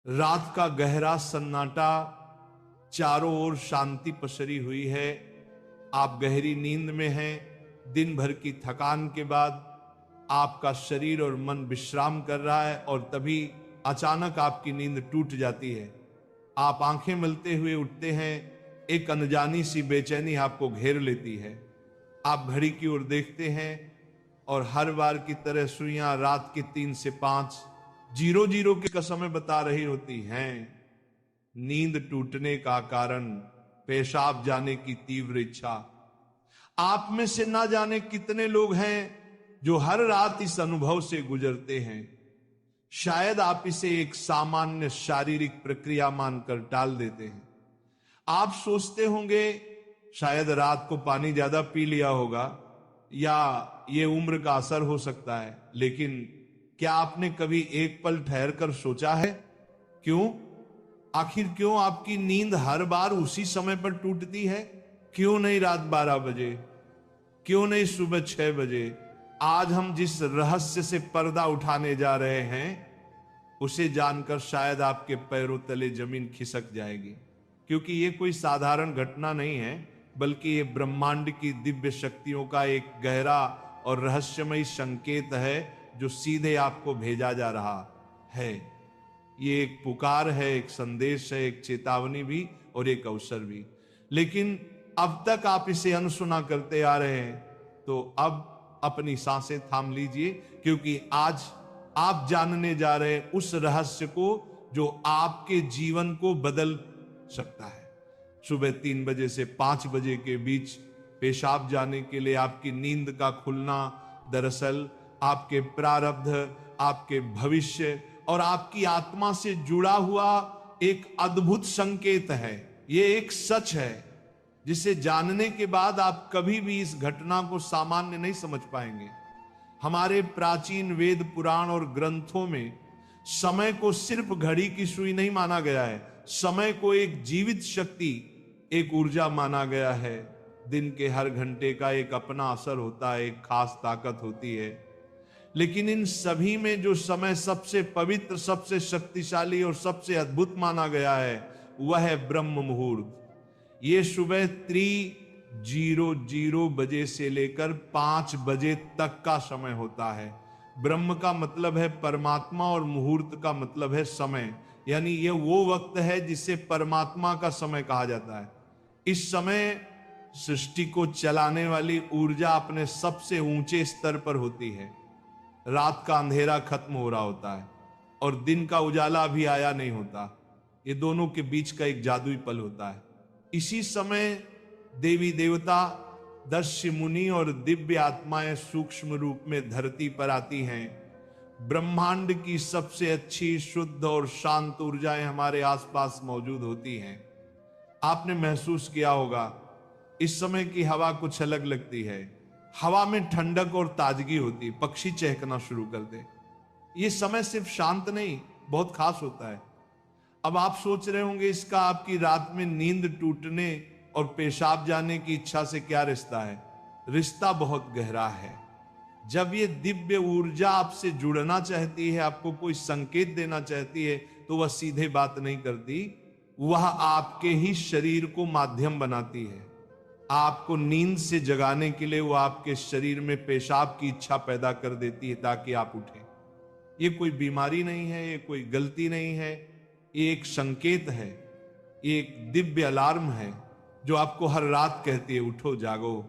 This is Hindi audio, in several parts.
रात का गहरा सन्नाटा, चारों ओर शांति पसरी हुई है। आप गहरी नींद में हैं। दिन भर की थकान के बाद आपका शरीर और मन विश्राम कर रहा है और तभी अचानक आपकी नींद टूट जाती है। आप आंखें मलते हुए उठते हैं। एक अनजानी सी बेचैनी आपको घेर लेती है। आप घड़ी की ओर देखते हैं और हर बार की तरह सुइयां रात के 3 से 5 00 के समय बता रही होती हैं। नींद टूटने का कारण पेशाब जाने की तीव्र इच्छा। आप में से ना जाने कितने लोग हैं जो हर रात इस अनुभव से गुजरते हैं। शायद आप इसे एक सामान्य शारीरिक प्रक्रिया मानकर टाल देते हैं। आप सोचते होंगे शायद रात को पानी ज्यादा पी लिया होगा या ये उम्र का असर हो सकता है, लेकिन क्या आपने कभी एक पल ठहर कर सोचा है क्यों? आखिर क्यों आपकी नींद हर बार उसी समय पर टूटती है? क्यों नहीं रात 12 बजे? क्यों नहीं सुबह 6 बजे? आज हम जिस रहस्य से पर्दा उठाने जा रहे हैं उसे जानकर शायद आपके पैरों तले जमीन खिसक जाएगी, क्योंकि ये कोई साधारण घटना नहीं है, बल्कि ये ब्रह्मांड की दिव्य शक्तियों का एक गहरा और रहस्यमयी संकेत है जो सीधे आपको भेजा जा रहा है। ये एक पुकार है, एक संदेश है, एक चेतावनी भी और एक अवसर भी। लेकिन अब तक आप इसे अनसुना करते आ रहे हैं, तो अब अपनी सांसें थाम लीजिए, क्योंकि आज आप जानने जा रहे हैं उस रहस्य को जो आपके जीवन को बदल सकता है। सुबह 3 बजे से 5 बजे के बीच पेशाब जाने के लिए आपकी नींद का खुलना दरअसल आपके प्रारब्ध, आपके भविष्य और आपकी आत्मा से जुड़ा हुआ एक अद्भुत संकेत है। ये एक सच है जिसे जानने के बाद आप कभी भी इस घटना को सामान्य नहीं समझ पाएंगे। हमारे प्राचीन वेद पुराण और ग्रंथों में समय को सिर्फ घड़ी की सुई नहीं माना गया है। समय को एक जीवित शक्ति, एक ऊर्जा माना गया है। दिन के हर घंटे का एक अपना असर होता है, एक खास ताकत होती है। लेकिन इन सभी में जो समय सबसे पवित्र, सबसे शक्तिशाली और सबसे अद्भुत माना गया है वह है ब्रह्म मुहूर्त। ये सुबह 3:00 बजे से लेकर 5 बजे तक का समय होता है। ब्रह्म का मतलब है परमात्मा और मुहूर्त का मतलब है समय, यानी ये वो वक्त है जिसे परमात्मा का समय कहा जाता है। इस समय सृष्टि को चलाने वाली ऊर्जा अपने सबसे ऊंचे स्तर पर होती है। रात का अंधेरा खत्म हो रहा होता है और दिन का उजाला अभी आया नहीं होता। ये दोनों के बीच का एक जादुई पल होता है। इसी समय देवी देवता, दर्श मुनि और दिव्य आत्माएं सूक्ष्म रूप में धरती पर आती हैं। ब्रह्मांड की सबसे अच्छी, शुद्ध और शांत ऊर्जाएं हमारे आसपास मौजूद होती हैं। आपने महसूस किया होगा इस समय की हवा कुछ अलग लगती है। हवा में ठंडक और ताजगी होती, पक्षी चहकना शुरू कर दे। ये समय सिर्फ शांत नहीं, बहुत खास होता है। अब आप सोच रहे होंगे इसका आपकी रात में नींद टूटने और पेशाब जाने की इच्छा से क्या रिश्ता है? रिश्ता बहुत गहरा है। जब ये दिव्य ऊर्जा आपसे जुड़ना चाहती है, आपको कोई संकेत देना चाहती है, तो वह सीधे बात नहीं करती, वह आपके ही शरीर को माध्यम बनाती है। आपको नींद से जगाने के लिए वह आपके शरीर में पेशाब की इच्छा पैदा कर देती है ताकि आप उठें। ये कोई बीमारी नहीं है, ये कोई गलती नहीं है, ये एक संकेत है, ये एक दिव्य अलार्म है जो आपको हर रात कहती है उठो, जागो।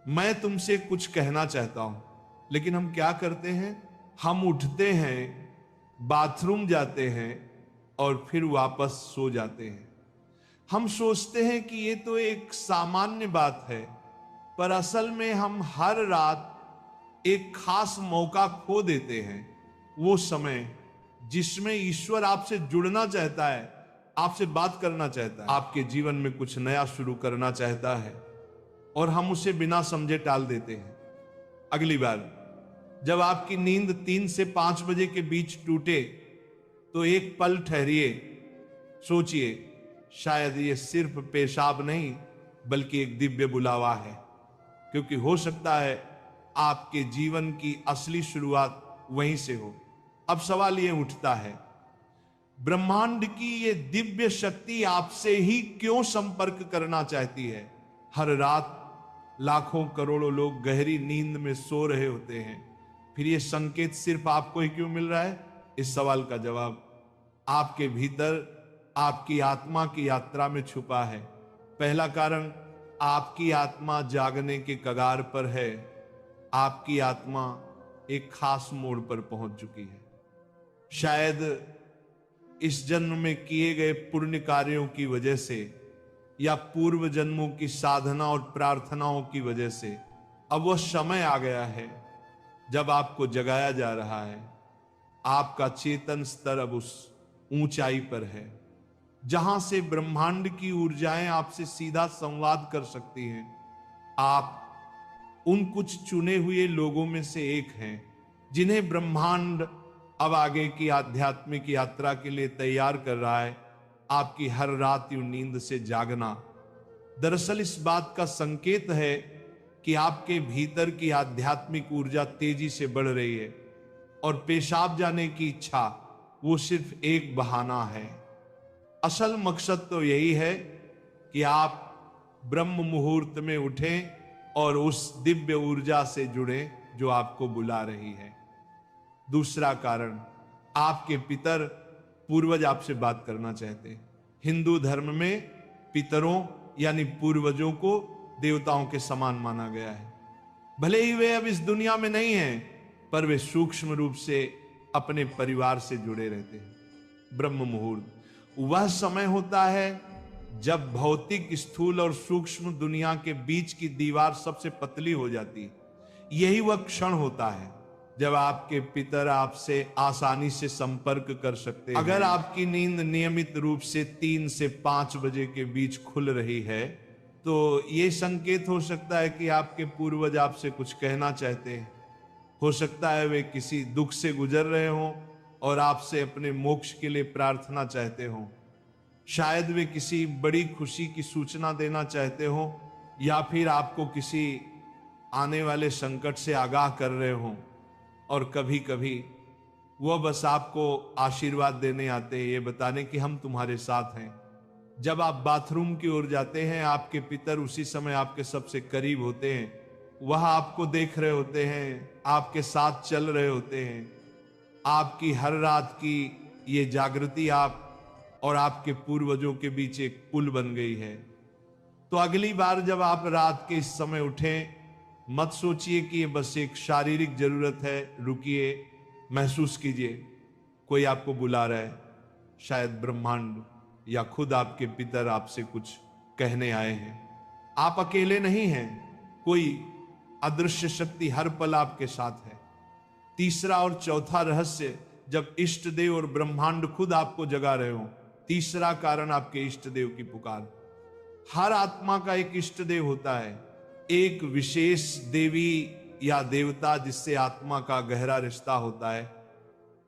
मैं तुमसे कुछ कहना चाहता हूं, लेकिन हम क्या करते हैं? हम उठते हैं, बाथरूम जाते हैं और फिर वापस सो जाते हैं। हम सोचते हैं कि ये तो एक सामान्य बात है, पर असल में हम हर रात एक खास मौका खो देते हैं। वो समय जिसमें ईश्वर आपसे जुड़ना चाहता है, आपसे बात करना चाहता है, आपके जीवन में कुछ नया शुरू करना चाहता है, और हम उसे बिना समझे टाल देते हैं। अगली बार जब आपकी नींद 3 से 5 बजे के बीच टूटे तो एक पल ठहरिए, सोचिए, शायद ये सिर्फ पेशाब नहीं बल्कि एक दिव्य बुलावा है, क्योंकि हो सकता है आपके जीवन की असली शुरुआत वहीं से हो। अब सवाल ये उठता है, ब्रह्मांड की ये दिव्य शक्ति आपसे ही क्यों संपर्क करना चाहती है? हर रात लाखों करोड़ों लोग गहरी नींद में सो रहे होते हैं, फिर ये संकेत सिर्फ आपको ही क्यों मिल रहा है? इस सवाल का जवाब आपके भीतर आपकी आत्मा की यात्रा में छुपा है। पहला कारण, आपकी आत्मा जागने के कगार पर है। आपकी आत्मा एक खास मोड़ पर पहुंच चुकी है। शायद इस जन्म में किए गए पुण्य कार्यों की वजह से या पूर्व जन्मों की साधना और प्रार्थनाओं की वजह से अब वह समय आ गया है जब आपको जगाया जा रहा है। आपका चेतन स्तर अब उस ऊंचाई पर है जहां से ब्रह्मांड की ऊर्जाएं आपसे सीधा संवाद कर सकती हैं। आप उन कुछ चुने हुए लोगों में से एक हैं जिन्हें ब्रह्मांड अब आगे की आध्यात्मिक यात्रा के लिए तैयार कर रहा है। आपकी हर रात यूं नींद से जागना दरअसल इस बात का संकेत है कि आपके भीतर की आध्यात्मिक ऊर्जा तेजी से बढ़ रही है और पेशाब जाने की इच्छा वो सिर्फ एक बहाना है। असल मकसद तो यही है कि आप ब्रह्म मुहूर्त में उठें और उस दिव्य ऊर्जा से जुड़े जो आपको बुला रही है। दूसरा कारण, आपके पितर पूर्वज आपसे बात करना चाहते हैं। हिंदू धर्म में पितरों यानी पूर्वजों को देवताओं के समान माना गया है। भले ही वे अब इस दुनिया में नहीं हैं, पर वे सूक्ष्म रूप से अपने परिवार से जुड़े रहते हैं। ब्रह्म मुहूर्त वह समय होता है जब भौतिक, स्थूल और सूक्ष्म दुनिया के बीच की दीवार सबसे पतली हो जाती है। यही वह क्षण होता है जब आपके पितर आपसे आसानी से संपर्क कर सकते हैं। अगर आपकी नींद नियमित रूप से 3 से 5 बजे के बीच खुल रही है तो यह संकेत हो सकता है कि आपके पूर्वज आपसे कुछ कहना चाहते हैं। हो सकता है वे किसी दुख से गुजर रहे हों और आपसे अपने मोक्ष के लिए प्रार्थना चाहते हों। शायद वे किसी बड़ी खुशी की सूचना देना चाहते हों या फिर आपको किसी आने वाले संकट से आगाह कर रहे हों। और कभी कभी वह बस आपको आशीर्वाद देने आते हैं, ये बताने कि हम तुम्हारे साथ हैं। जब आप बाथरूम की ओर जाते हैं, आपके पितर उसी समय आपके सबसे करीब होते हैं। वह आपको देख रहे होते हैं, आपके साथ चल रहे होते हैं। आपकी हर रात की ये जागृति आप और आपके पूर्वजों के बीच एक पुल बन गई है। तो अगली बार जब आप रात के इस समय उठें, मत सोचिए कि ये बस एक शारीरिक जरूरत है। रुकिए, महसूस कीजिए कोई आपको बुला रहा है। शायद ब्रह्मांड या खुद आपके पितर आपसे कुछ कहने आए हैं। आप अकेले नहीं हैं, कोई अदृश्य शक्ति हर पल आपके साथ है। तीसरा और चौथा रहस्य, जब इष्ट देव और ब्रह्मांड खुद आपको जगा रहे हो। तीसरा कारण, आपके इष्ट देव की पुकार। हर आत्मा का एक इष्ट देव होता है, एक विशेष देवी या देवता जिससे आत्मा का गहरा रिश्ता होता है।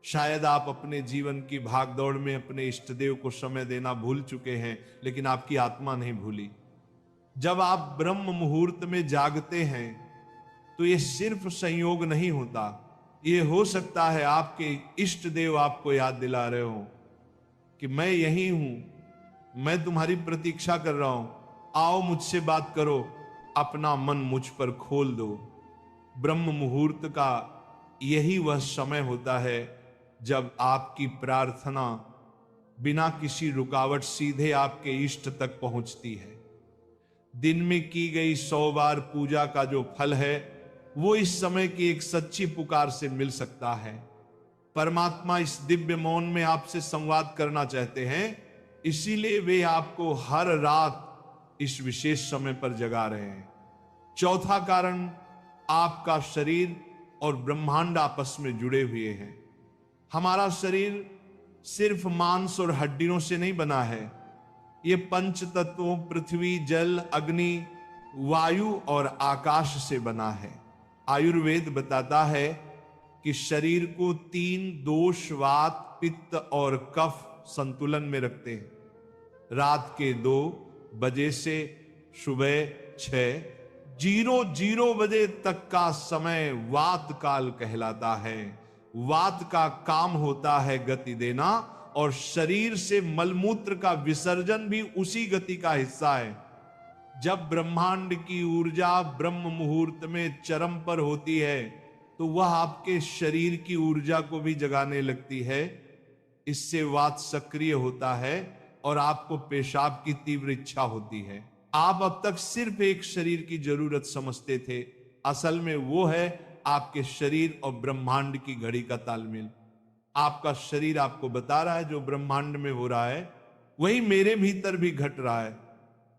शायद आप अपने जीवन की भागदौड़ में अपने इष्ट देव को समय देना भूल चुके हैं, लेकिन आपकी आत्मा नहीं भूली। जब आप ब्रह्म मुहूर्त में जागते हैं तो यह सिर्फ संयोग नहीं होता, ये हो सकता है आपके इष्ट देव आपको याद दिला रहे हो कि मैं यही हूं, मैं तुम्हारी प्रतीक्षा कर रहा हूं, आओ मुझसे बात करो, अपना मन मुझ पर खोल दो। ब्रह्म मुहूर्त का यही वह समय होता है जब आपकी प्रार्थना बिना किसी रुकावट सीधे आपके इष्ट तक पहुंचती है। दिन में की गई 100 बार पूजा का जो फल है वो इस समय की एक सच्ची पुकार से मिल सकता है। परमात्मा इस दिव्य मौन में आपसे संवाद करना चाहते हैं, इसीलिए वे आपको हर रात इस विशेष समय पर जगा रहे हैं। चौथा कारण, आपका शरीर और ब्रह्मांड आपस में जुड़े हुए हैं। हमारा शरीर सिर्फ मांस और हड्डियों से नहीं बना है, ये पंच तत्वों पृथ्वी, जल, अग्नि, वायु और आकाश से बना है। आयुर्वेद बताता है कि शरीर को 3 दोष, वात, पित्त और कफ संतुलन में रखते हैं। रात के 2 बजे से सुबह 6:00 बजे तक का समय वात काल कहलाता है। वात का काम होता है गति देना और शरीर से मलमूत्र का विसर्जन भी उसी गति का हिस्सा है। जब ब्रह्मांड की ऊर्जा ब्रह्म मुहूर्त में चरम पर होती है तो वह आपके शरीर की ऊर्जा को भी जगाने लगती है। इससे वात सक्रिय होता है और आपको पेशाब की तीव्र इच्छा होती है। आप अब तक सिर्फ एक शरीर की जरूरत समझते थे, असल में वो है आपके शरीर और ब्रह्मांड की घड़ी का तालमेल। आपका शरीर आपको बता रहा है जो ब्रह्मांड में हो रहा है वही मेरे भीतर भी घट रहा है।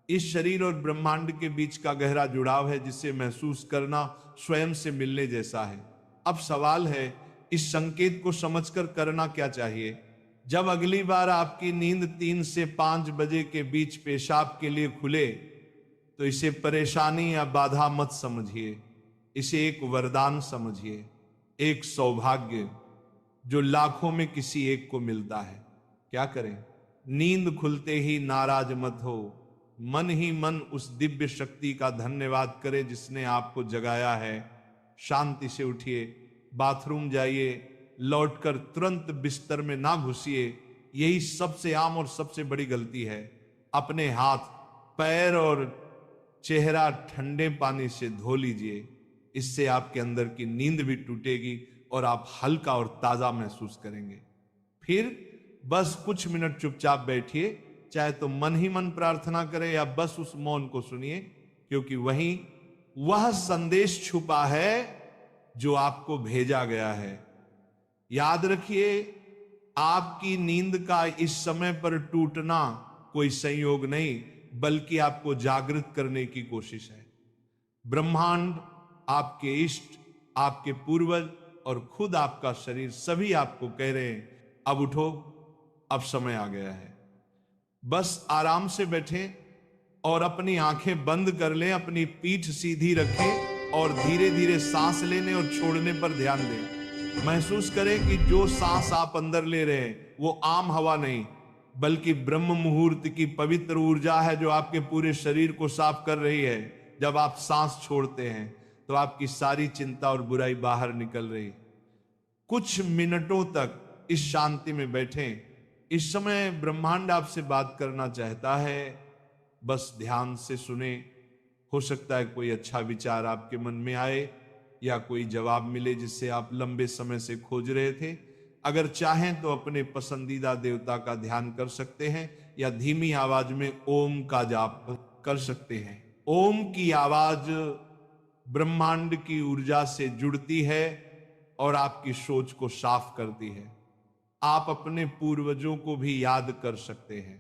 इस शरीर और ब्रह्मांड के बीच का गहरा जुड़ाव है जिसे महसूस करना स्वयं से मिलने जैसा है। अब सवाल है इस संकेत को समझकर करना क्या चाहिए। जब अगली बार आपकी नींद 3 से 5 बजे के बीच पेशाब के लिए खुले तो इसे परेशानी या बाधा मत समझिए, इसे एक वरदान समझिए, एक सौभाग्य जो लाखों में किसी एक को मिलता है। क्या करें? नींद खुलते ही नाराज मत हो, मन ही मन उस दिव्य शक्ति का धन्यवाद करें जिसने आपको जगाया है। शांति से उठिए, बाथरूम जाइए, लौटकर तुरंत बिस्तर में ना घुसिए। यही सबसे आम और सबसे बड़ी गलती है। अपने हाथ, पैर और चेहरा ठंडे पानी से धो लीजिए, इससे आपके अंदर की नींद भी टूटेगी और आप हल्का और ताजा महसूस करेंगे। फिर बस कुछ मिनट चुपचाप बैठिए, चाहे तो मन ही मन प्रार्थना करें या बस उस मौन को सुनिए, क्योंकि वहीं वह संदेश छुपा है जो आपको भेजा गया है। याद रखिए, आपकी नींद का इस समय पर टूटना कोई संयोग नहीं बल्कि आपको जागृत करने की कोशिश है। ब्रह्मांड, आपके इष्ट, आपके पूर्वज और खुद आपका शरीर सभी आपको कह रहे हैं अब उठो, अब समय आ गया है। बस आराम से बैठें और अपनी आंखें बंद कर लें, अपनी पीठ सीधी रखें और धीरे धीरे सांस लेने और छोड़ने पर ध्यान दें। महसूस करें कि जो सांस आप अंदर ले रहे हैं वो आम हवा नहीं बल्कि ब्रह्म मुहूर्त की पवित्र ऊर्जा है जो आपके पूरे शरीर को साफ कर रही है। जब आप सांस छोड़ते हैं तो आपकी सारी चिंता और बुराई बाहर निकल रही। कुछ मिनटों तक इस शांति में बैठें। इस समय ब्रह्मांड आपसे बात करना चाहता है, बस ध्यान से सुने। हो सकता है कोई अच्छा विचार आपके मन में आए या कोई जवाब मिले जिससे आप लंबे समय से खोज रहे थे। अगर चाहें तो अपने पसंदीदा देवता का ध्यान कर सकते हैं या धीमी आवाज में ओम का जाप कर सकते हैं। ओम की आवाज ब्रह्मांड की ऊर्जा से जुड़ती है और आपकी सोच को साफ करती है। आप अपने पूर्वजों को भी याद कर सकते हैं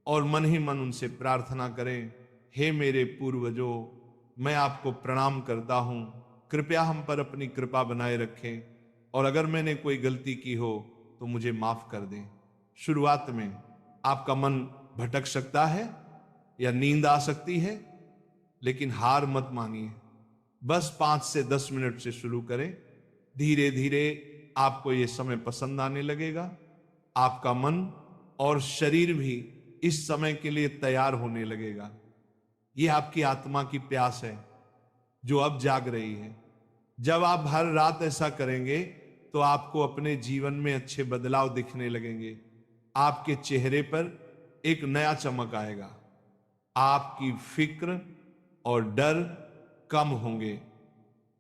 और मन ही मन उनसे प्रार्थना करें, हे मेरे पूर्वजों, मैं आपको प्रणाम करता हूं, कृपया हम पर अपनी कृपा बनाए रखें और अगर मैंने कोई गलती की हो तो मुझे माफ कर दें। शुरुआत में आपका मन भटक सकता है या नींद आ सकती है, लेकिन हार मत मानिए। बस 5 से 10 मिनट से शुरू करें। धीरे धीरे आपको यह समय पसंद आने लगेगा। आपका मन और शरीर भी इस समय के लिए तैयार होने लगेगा। यह आपकी आत्मा की प्यास है जो अब जाग रही है। जब आप हर रात ऐसा करेंगे तो आपको अपने जीवन में अच्छे बदलाव दिखने लगेंगे। आपके चेहरे पर एक नया चमक आएगा। आपकी फिक्र और डर कम होंगे।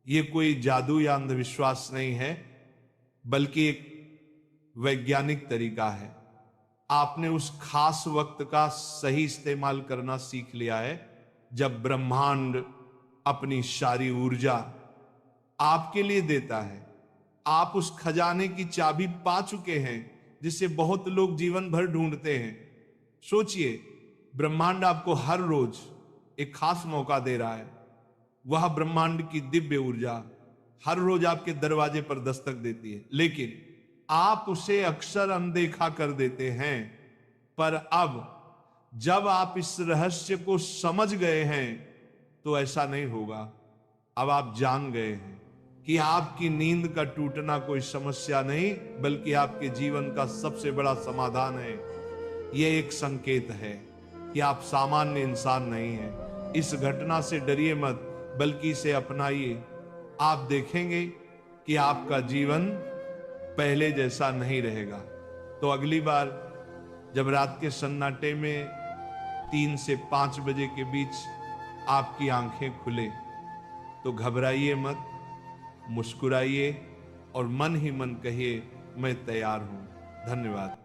ये कोई जादू या अंधविश्वास नहीं है बल्कि एक वैज्ञानिक तरीका है। आपने उस खास वक्त का सही इस्तेमाल करना सीख लिया है जब ब्रह्मांड अपनी सारी ऊर्जा आपके लिए देता है। आप उस खजाने की चाबी पा चुके हैं जिसे बहुत लोग जीवन भर ढूंढते हैं। सोचिए, ब्रह्मांड आपको हर रोज एक खास मौका दे रहा है। वह ब्रह्मांड की दिव्य ऊर्जा हर रोज आपके दरवाजे पर दस्तक देती है, लेकिन आप उसे अक्सर अनदेखा कर देते हैं। पर अब जब आप इस रहस्य को समझ गए हैं तो ऐसा नहीं होगा। अब आप जान गए हैं कि आपकी नींद का टूटना कोई समस्या नहीं बल्कि आपके जीवन का सबसे बड़ा समाधान है। यह एक संकेत है कि आप सामान्य इंसान नहीं हैं। इस घटना से डरिए मत बल्कि इसे अपनाइए। आप देखेंगे कि आपका जीवन पहले जैसा नहीं रहेगा। तो अगली बार जब रात के सन्नाटे में 3 से 5 बजे के बीच आपकी आंखें खुले तो घबराइए मत, मुस्कुराइए और मन ही मन कहिए मैं तैयार हूं। धन्यवाद।